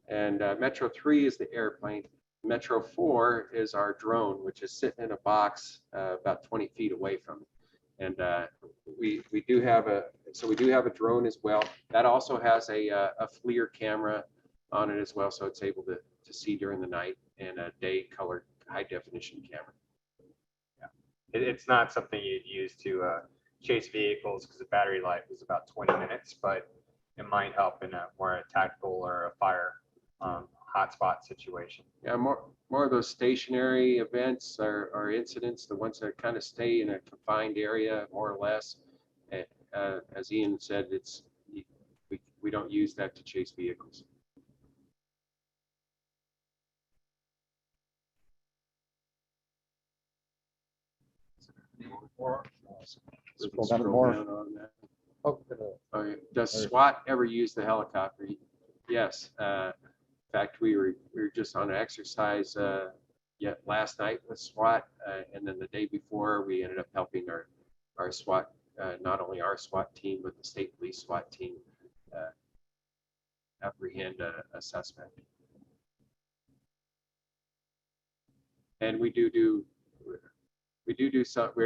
and Metro 3 is the airplane. Metro 4 is our drone, which is sitting in a box about 20 feet away from it. And we do have a drone as well. That also has a FLIR camera on it as well, so it's able to see during the night, and a day colored high definition camera. It's not something you'd use to chase vehicles because the battery life is about 20 minutes, but it might help in a more tactical or a fire hotspot situation. Yeah, more of those stationary events or incidents, the ones that kind of stay in a confined area more or less. As Ian said, we don't use that to chase vehicles. Scroll down more. Does SWAT ever use the helicopter? Yes. In fact, we were just on an exercise last night with SWAT, and then the day before we ended up helping our SWAT, not only our SWAT team, but the state police SWAT team apprehend a suspect. And we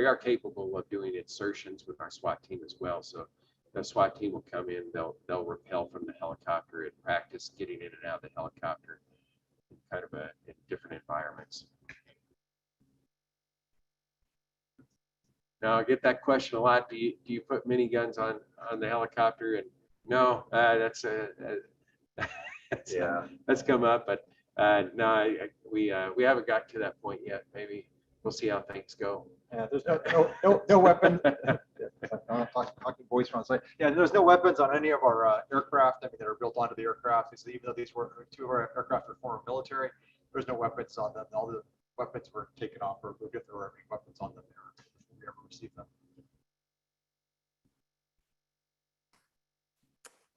are capable of doing insertions with our SWAT team as well. So the SWAT team will come in, they'll rappel from the helicopter and practice getting in and out of the helicopter in kind of in different environments. Now I get that question a lot. Do you put miniguns on the helicopter? And no, that's come up, but no, we haven't got to that point yet. Maybe we'll see how things go. Yeah, there's no weapon. I'm talking voice from outside. Yeah, there's no weapons on any of our aircraft. I mean, that are built onto the aircraft. So even though these were two of our aircraft were former military, there's no weapons on them. All the weapons were taken off, or if there were any weapons on them there if we ever received them.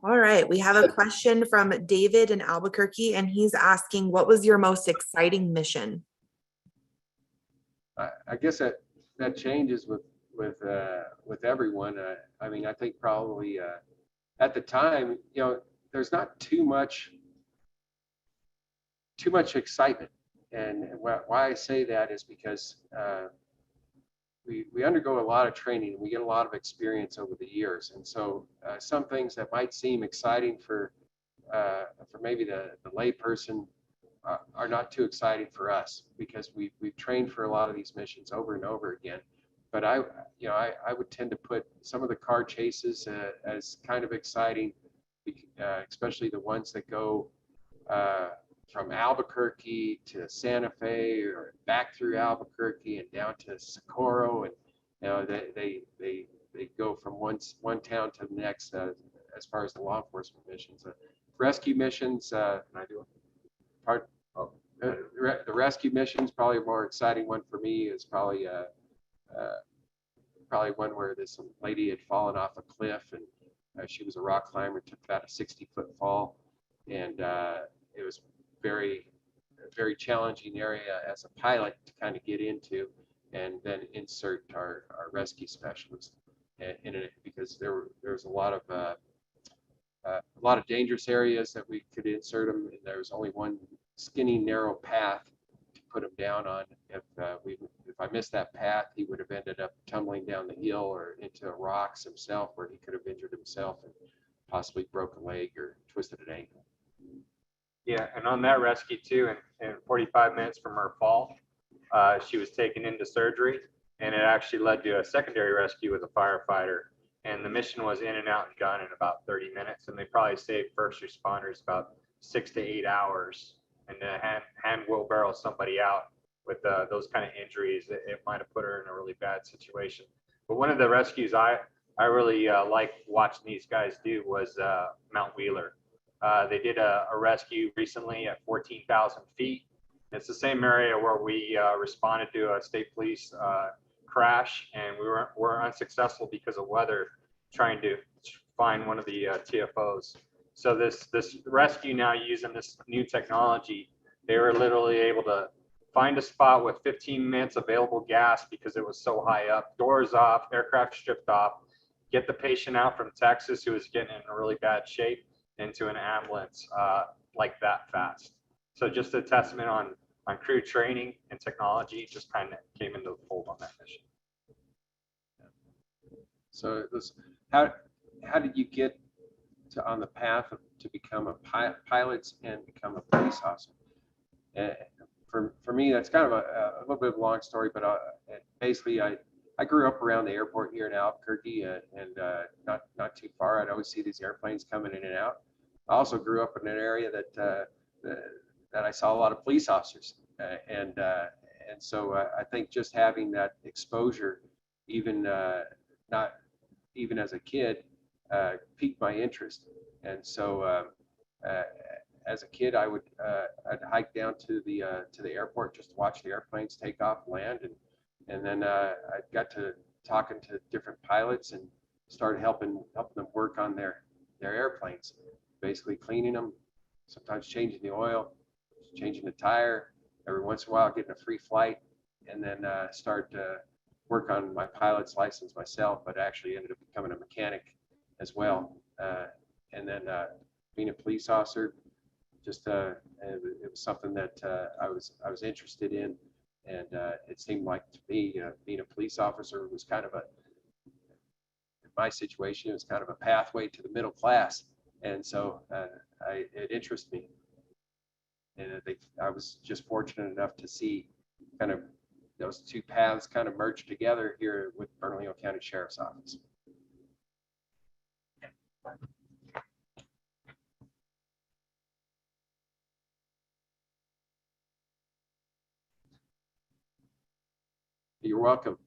All right, we have a question from David in Albuquerque, and he's asking, what was your most exciting mission? I guess that changes with everyone. I mean, I think probably at the time, there's not too much excitement, and why I say that is because we undergo a lot of training and we get a lot of experience over the years, and so some things that might seem exciting for maybe the lay person are not too exciting for us because we've trained for a lot of these missions over and over again. But I would tend to put some of the car chases as kind of exciting, especially the ones that go from Albuquerque to Santa Fe or back through Albuquerque and down to Socorro, and they go from one town to the next as far as the law enforcement missions. Rescue missions, can I do it? Part the rescue missions, probably a more exciting one for me is probably one where this lady had fallen off a cliff, and she was a rock climber, took about a 60-foot fall, and it was very challenging area as a pilot to kind of get into, and then insert our rescue specialist in it, because there was a lot of dangerous areas that we could insert them, and there was only one skinny narrow path to put him down on. If I missed that path, he would have ended up tumbling down the hill or into rocks himself, where he could have injured himself and possibly broke a leg or twisted an ankle. Yeah, and on that rescue too, in 45 minutes from her fall, she was taken into surgery, and it actually led to a secondary rescue with a firefighter. And the mission was in and out and done in about 30 minutes, and they probably saved first responders about 6 to 8 hours. And to hand wheelbarrow somebody out with those kind of injuries, it might have put her in a really bad situation. But one of the rescues I really like watching these guys do was Mount Wheeler. They did a rescue recently at 14,000 feet. It's the same area where we responded to a state police crash, and we were unsuccessful because of weather trying to find one of the TFOs. So this rescue now, using this new technology, they were literally able to find a spot with 15 minutes available gas because it was so high up, doors off, aircraft stripped off, get the patient out from Texas who was getting in a really bad shape into an ambulance like that fast. So just a testament on crew training and technology just kind of came into the fold on that mission. So it was, how did you get on the path to become a pilot and become a police officer? For me, that's kind of a little bit of a long story, but basically I grew up around the airport here in Albuquerque, and not too far. I'd always see these airplanes coming in and out. I also grew up in an area that I saw a lot of police officers, and so I think just having that exposure, even not even as a kid, piqued my interest. And so as a kid, I'd hike down to the airport just to watch the airplanes take off, land, and then I got to talking to different pilots and started helping them work on their airplanes, basically cleaning them, sometimes changing the oil, changing the tire, every once in a while getting a free flight, and then start to work on my pilot's license myself, but actually ended up becoming a mechanic as well. And then being a police officer, just it was something that I was interested in, and it seemed like to me being a police officer was kind of in my situation, it was kind of a pathway to the middle class, and so it interested me, and I was just fortunate enough to see kind of those two paths kind of merge together here with Bernalillo County Sheriff's Office. You're welcome.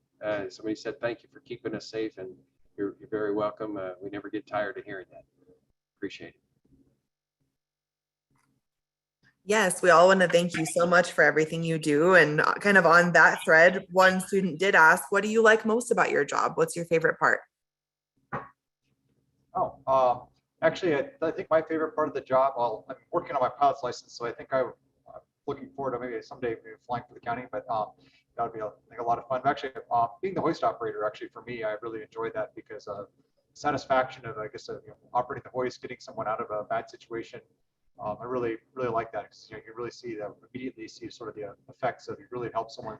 Somebody said thank you for keeping us safe, and you're very welcome. We never get tired of hearing that. Appreciate it. Yes, we all want to thank you so much for everything you do. And kind of on that thread, one student did ask, what do you like most about your job? What's your favorite part? Actually, Actually, I think my favorite part of the job, well, I'm working on my pilot's license, so I think I'm looking forward to maybe someday maybe flying for the county, but that would be a lot of fun. But actually, being the hoist operator, actually for me, I really enjoyed that because satisfaction of, I guess, operating the hoist, getting someone out of a bad situation. I really like that because you really see that immediately see sort of the effects of you really help someone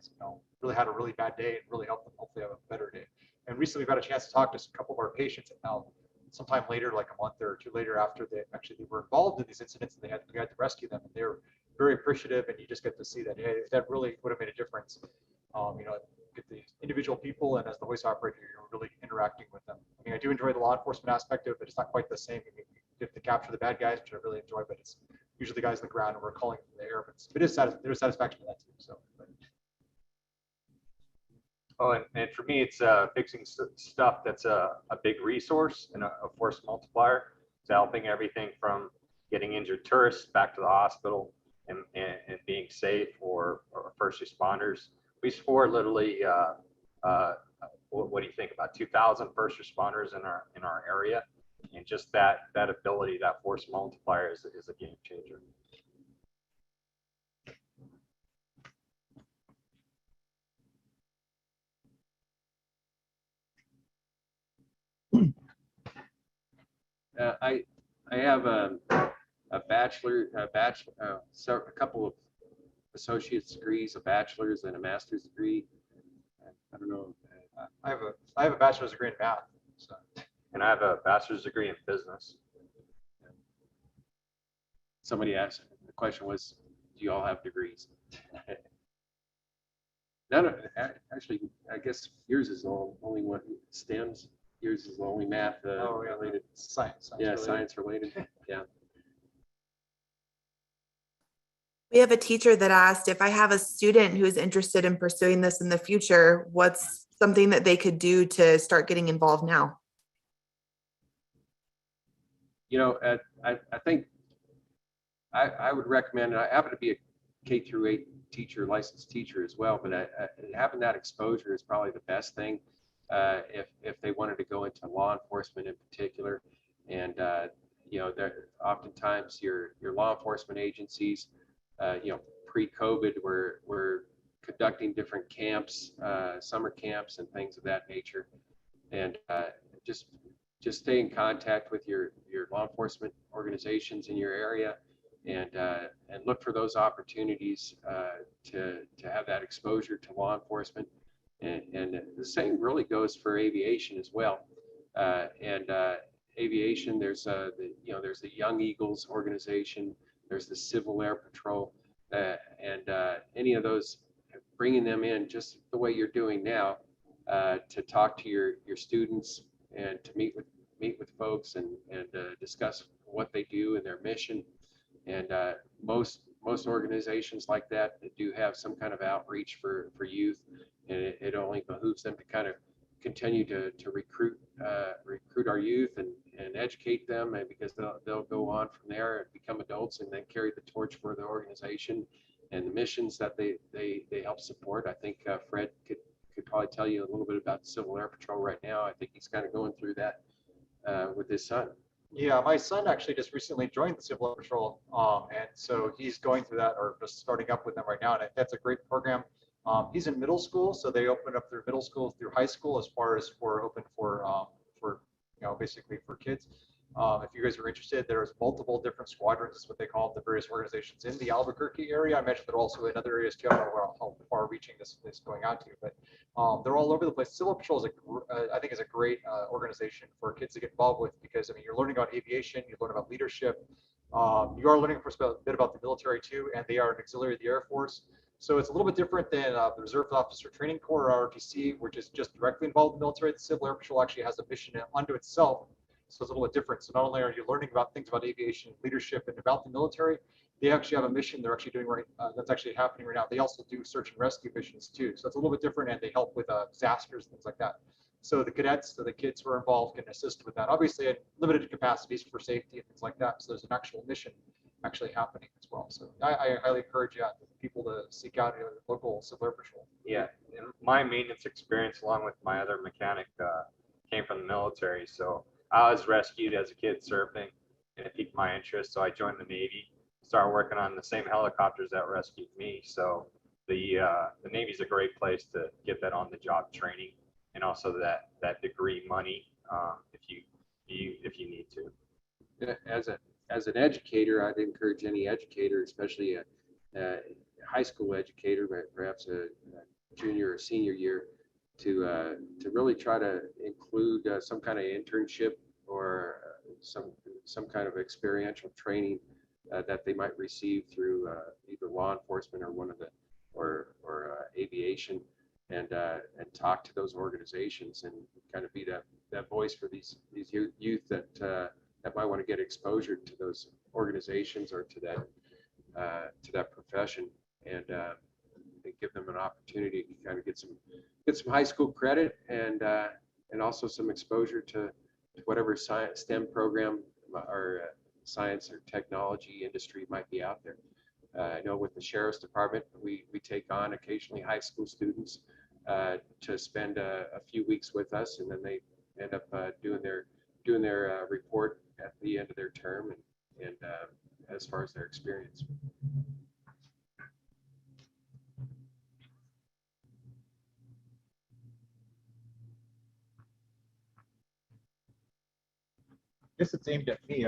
really had a really bad day and really help them hopefully have a better day. And recently, we've had a chance to talk to a couple of our patients, and now sometime later, like a month or two later after they were involved in these incidents and we had to rescue them, and they're very appreciative, and you just get to see that, hey, that really would have made a difference. Get the individual people, and as the hoist operator, you're really interacting with them. I mean, I do enjoy the law enforcement aspect of it, but it's not quite the same. You get to capture the bad guys, which I really enjoy, but it's usually the guys on the ground, and we're calling from the air. But there's satisfaction in that too. So. Oh, and for me, it's fixing stuff that's a big resource and a force multiplier. It's helping everything from getting injured tourists back to the hospital and being safe, or first responders. We support literally, what do you think, about 2,000 first responders in our area, and just that ability, that force multiplier is a game changer. I have a couple of associate's degrees, a bachelor's and a master's degree. I don't know. I have a bachelor's degree in math. So. And I have a bachelor's degree in business. Somebody asked, the question was, do you all have degrees? None of actually, I guess yours is the only one STEMs. Yours is the only math related. Science. Yeah, science related. Yeah. We have a teacher that asked, if I have a student who is interested in pursuing this in the future, what's something that they could do to start getting involved now? I think I would recommend, and I happen to be a K through 8 teacher, licensed teacher as well, but having that exposure is probably the best thing if they wanted to go into law enforcement in particular. And oftentimes your law enforcement agencies, pre-COVID, were conducting different camps, summer camps and things of that nature. And just stay in contact with your law enforcement organizations in your area, and look for those opportunities to have that exposure to law enforcement. And the same really goes for aviation as well. Aviation, there's there's the Young Eagles organization, there's the Civil Air Patrol, and any of those, bringing them in just the way you're doing now, to talk to your students and to meet with folks and discuss what they do and their mission. And most organizations like that do have some kind of outreach for youth, and it only behooves them to kind of continue to recruit our youth and educate them, and because they'll go on from there and become adults and then carry the torch for the organization and the missions that they help support. I think Fred could probably tell you a little bit about Civil Air Patrol right now. I think he's kind of going through that with his son. Yeah, my son actually just recently joined the Civil Air Patrol, and so he's going through that, or just starting up with them right now, and that's a great program. He's in middle school, so they opened up their middle school through high school as far as open for basically for kids. If you guys are interested, there's multiple different squadrons, is what they call the various organizations in the Albuquerque area. I mentioned they're also in other areas too. I don't know how far reaching this is going out to, but they're all over the place. Civil Patrol is I think is a great organization for kids to get involved with, because I mean, you're learning about aviation, you learn about leadership, you are learning a bit about the military too, and they are an auxiliary of the Air Force. So it's a little bit different than the Reserve Officer Training Corps, or ROTC, which is just directly involved in the military. The Civil Air Patrol actually has a mission unto itself, so it's a little bit different. So not only are you learning about things about aviation, leadership, and about the military, they actually have a mission they're actually doing that's actually happening right now. They also do search and rescue missions too. So it's a little bit different, and they help with disasters, things like that. So the cadets, so the kids who are involved, can assist with that. Obviously, at limited capacities for safety and things like that. So there's an actual mission actually happening as well. So I highly encourage people to seek out the local Civil Air Patrol. Yeah, and my maintenance experience, along with my other mechanic, came from the military. So I was rescued as a kid surfing, and it piqued my interest. So I joined the Navy, started working on the same helicopters that rescued me. So the Navy's a great place to get that on-the-job training, and also that degree money if you need to. As an educator, I'd encourage any educator, especially a high school educator, but perhaps a junior or senior year, to really try to include some kind of internship or some kind of experiential training that they might receive through either law enforcement or or aviation, and talk to those organizations and kind of be that voice for these youth that might want to get exposure to those organizations or to that profession, and give them an opportunity to kind of get some high school credit and also some exposure to whatever science STEM program or science or technology industry might be out there. I know with the Sheriff's Department, we take on occasionally high school students to spend a few weeks with us, and then they end up doing their report at the end of their term and as far as their experience. I guess it's aimed at me.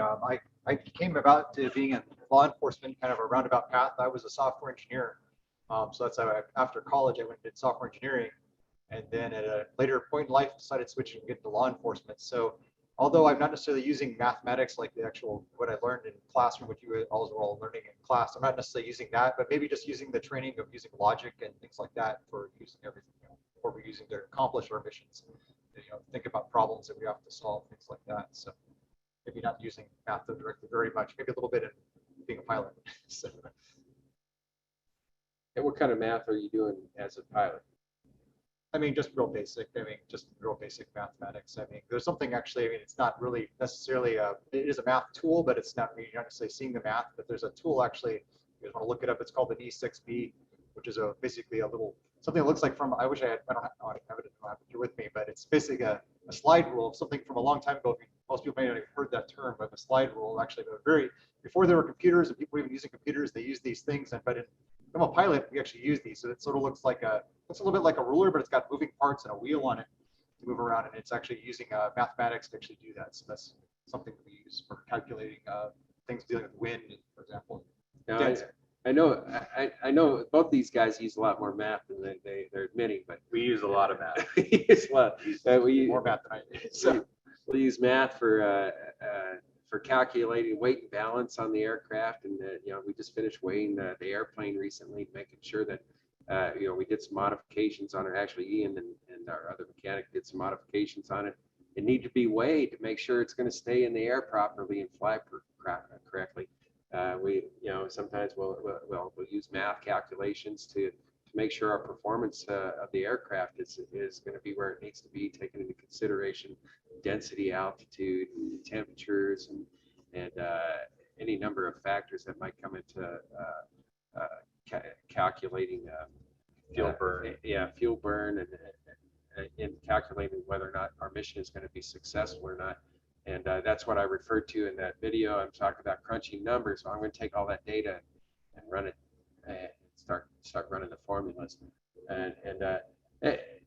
I came about to being in law enforcement kind of a roundabout path. I was a software engineer. So that's how after college, I went and did software engineering. And then at a later point in life, decided to switch and get into law enforcement. So although I'm not necessarily using mathematics like the actual, what I learned in classroom, what you all were all learning in class, I'm not necessarily using that, but maybe just using the training of using logic and things like that for using everything, what we're using to accomplish our missions. Think about problems that we have to solve, things like that. So maybe not using math directly very much, maybe a little bit in being a pilot. So. And what kind of math are you doing as a pilot? I mean, just real basic. I mean, just real basic mathematics. I mean, there's something actually, I mean, it's not really necessarily it is a math tool, but it's not, you're not necessarily seeing the math, but there's a tool actually, you guys want to look it up. It's called the E6B, which is basically a little, something that looks like from, I wish I had, I don't have it here with me, but it's basically a slide rule of something from a long time ago. Most people may not have heard that term, but the slide rule actually, before there were computers and people were even using computers, they used these things. But I'm a pilot, we actually use these. So it sort of looks a little bit like a ruler, but it's got moving parts and a wheel on it to move around. And it's actually using mathematics to actually do that. So that's something that we use for calculating things dealing with wind, for example. Now, I know both these guys use a lot more math than they're admitting, but we use a lot of math. We use a lot. More math than I do. So we use math for calculating weight and balance on the aircraft, and we just finished weighing the airplane recently, making sure that we did some modifications on it. Actually, Ian and our other mechanic did some modifications on it. It needed to be weighed to make sure it's going to stay in the air properly and fly correctly. We sometimes we'll use math calculations to make sure our performance of the aircraft is going to be where it needs to be, taking into consideration density, altitude, and temperatures, and any number of factors that might come into calculating fuel burn. Fuel burn, and in calculating whether or not our mission is going to be successful or not. And that's what I referred to in that video. I'm talking about crunching numbers. So I'm going to take all that data and run it and start running the formulas. And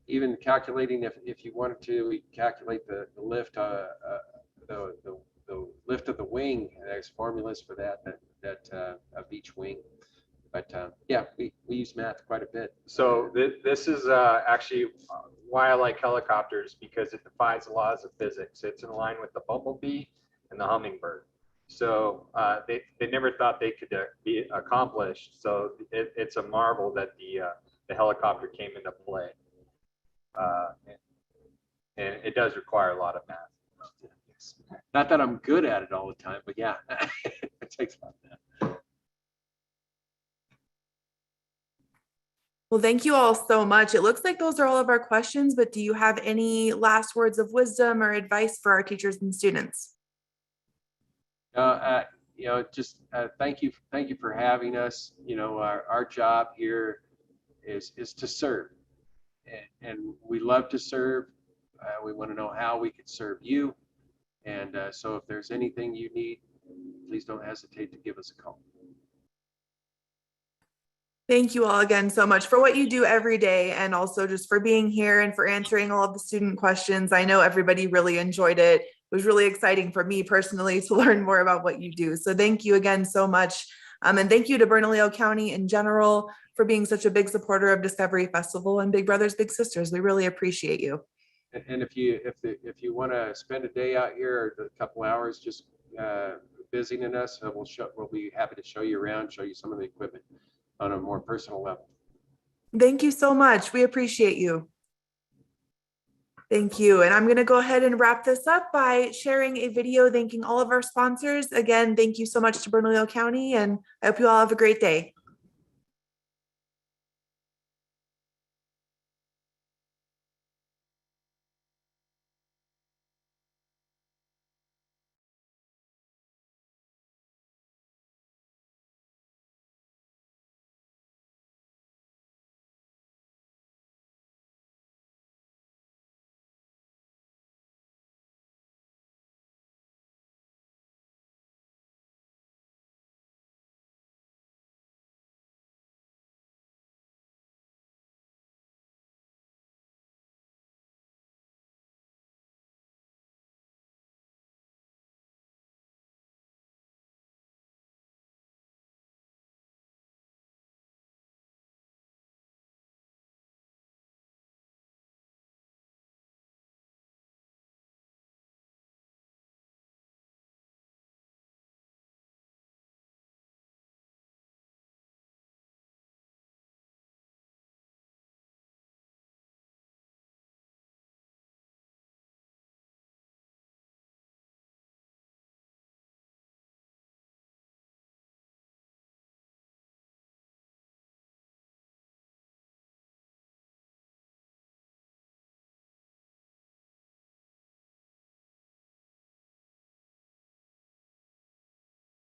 even calculating, if you wanted to, we calculate the lift, the lift of the wing. And there's formulas for that of each wing. But we use math quite a bit. So this is actually why I like helicopters, because it defies the laws of physics. It's in line with the bumblebee and the hummingbird. So they never thought they could be accomplished. So it's a marvel that the helicopter came into play. And it does require a lot of math. Not that I'm good at it all the time, but yeah, it takes a lot of math. Well, thank you all so much. It looks like those are all of our questions, but do you have any last words of wisdom or advice for our teachers and students? Just thank you for having us. Our job here is to serve, and we love to serve. We want to know how we could serve you, and so if there's anything you need please don't hesitate to give us a call. Thank you all again so much for what you do every day, and also just for being here and for answering all of the student questions. I know everybody really enjoyed it. It was really exciting for me personally to learn more about what you do. So thank you again so much. And thank you to Bernalillo County in general for being such a big supporter of Discovery Festival and Big Brothers Big Sisters. We really appreciate you. And if you want to spend a day out here or a couple hours just visiting us, we'll be happy to show you around, show you some of the equipment on a more personal level. Thank you so much. We appreciate you. Thank you. And I'm going to go ahead and wrap this up by sharing a video thanking all of our sponsors. Again, thank you so much to Bernalillo County, and I hope you all have a great day.